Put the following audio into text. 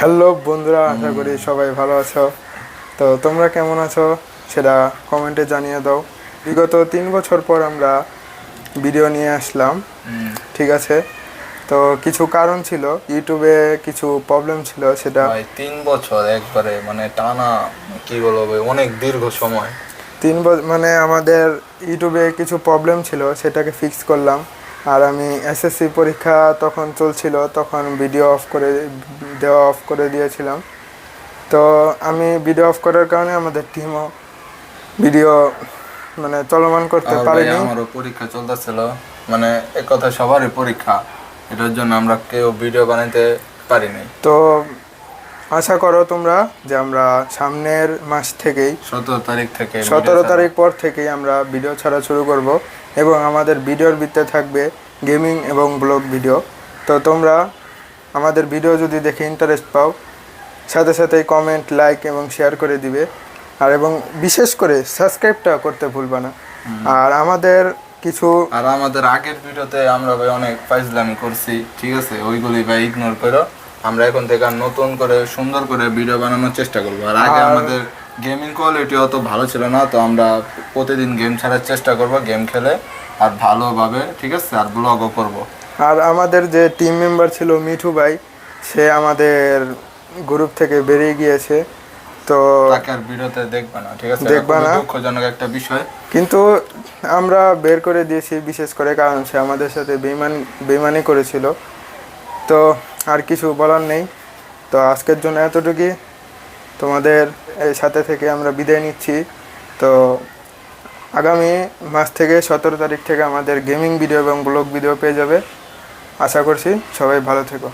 Hello বন্ধুরা, আশা করি সবাই ভালো আছো। তো তোমরা কেমন আছো সেটা কমেন্টে জানিয়ে দাও। বিগত 3 বছর পর আমরা ভিডিও নিয়ে আসলাম, ঠিক আছে। তো কিছু কারণ ছিল, ইউটিউবে কিছু প্রবলেম ছিল, সেটা ভাই 3 বছর একবারে মানে টানা, কি বলবো ভাই, অনেক দীর্ঘ সময়। 3 বছর মানে আমাদের ইউটিউবে কিছু প্রবলেম ছিল, সেটাকে ফিক্স করলাম। আর আমি এসএসসি পরীক্ষা তখন চলছিল, তখন ভিডিও অফ করে দিয়েছিলাম। তো আমি ভিডিও অফ করার কারণে আমাদের টিমও ভিডিও মানে চলমান করতে আর ভাই পারিনি। আমারও পরীক্ষা চলতেছিল, মানে এক কথা সবারই পরীক্ষা, এটার জন্য আমরা কেউ ভিডিও বানাইতে পারিনি। তো আশা করো তোমরা যে আমরা সামনের মাস থেকেই 17 তারিখ থেকে ভিডিও 17 তারিখ ছাড়বো। পর থেকেই আমরা ভিডিও ছাড়া শুরু করব, এবং আমাদের ভিডিওর ভিতরে থাকবে গেমিং এবং ব্লগ ভিডিও। তো তোমরা আমাদের ভিডিও যদি দেখে ইন্টারেস্ট পাও, সাথে সাথে কমেন্ট, লাইক এবং শেয়ার করে দিবে। আর এবং বিশেষ করে সাবস্ক্রাইবটা করতে ভুলবা না। আর আমাদের কিছু আর আমাদের আগের ভিডিওতে আমরা ভাই অনেক ফাইজলামি করছি, ঠিক আছে, ওইগুলি ভাই ইগনোর করো। আমরা এখন থেকে আর নতুন করে সুন্দর করে ভিডিও বানানোর চেষ্টা করবো। আর আগে আমাদের গেমিং কোয়ালিটি অত ভালো ছিল না, তো আমরা প্রতিদিন গেম ছাড়ার চেষ্টা করব, গেম খেলে আর ভালোভাবে, ঠিক আছে, আর ব্লগও করব। আর আমাদের যে টিম মেম্বার ছিল মিঠু ভাই, সে আমাদের গ্রুপ থেকে বেরিয়ে গিয়েছে। তো তাকে আর ভিডিওতে দেখবে না, ঠিক আছে, এটা দেখবা খুবই না, দুঃখজনক একটা বিষয়। কিন্তু আমরা বের করে দিয়েছি বিশেষ করে, কারণ সে আমাদের সাথে বেইমানি করেছিল। তো আর কিছু বলার নেই। তো আজকের জন্য এতটুকুই। তোমাদের এই সাথে থেকে আমরা বিদায় নিচ্ছি। তো আগামী মাস থেকে 17 তারিখ থেকে আমাদের গেমিং ভিডিও এবং ব্লগ ভিডিও পেয়ে যাবে। আশা করছি সবাই ভালো থেকো।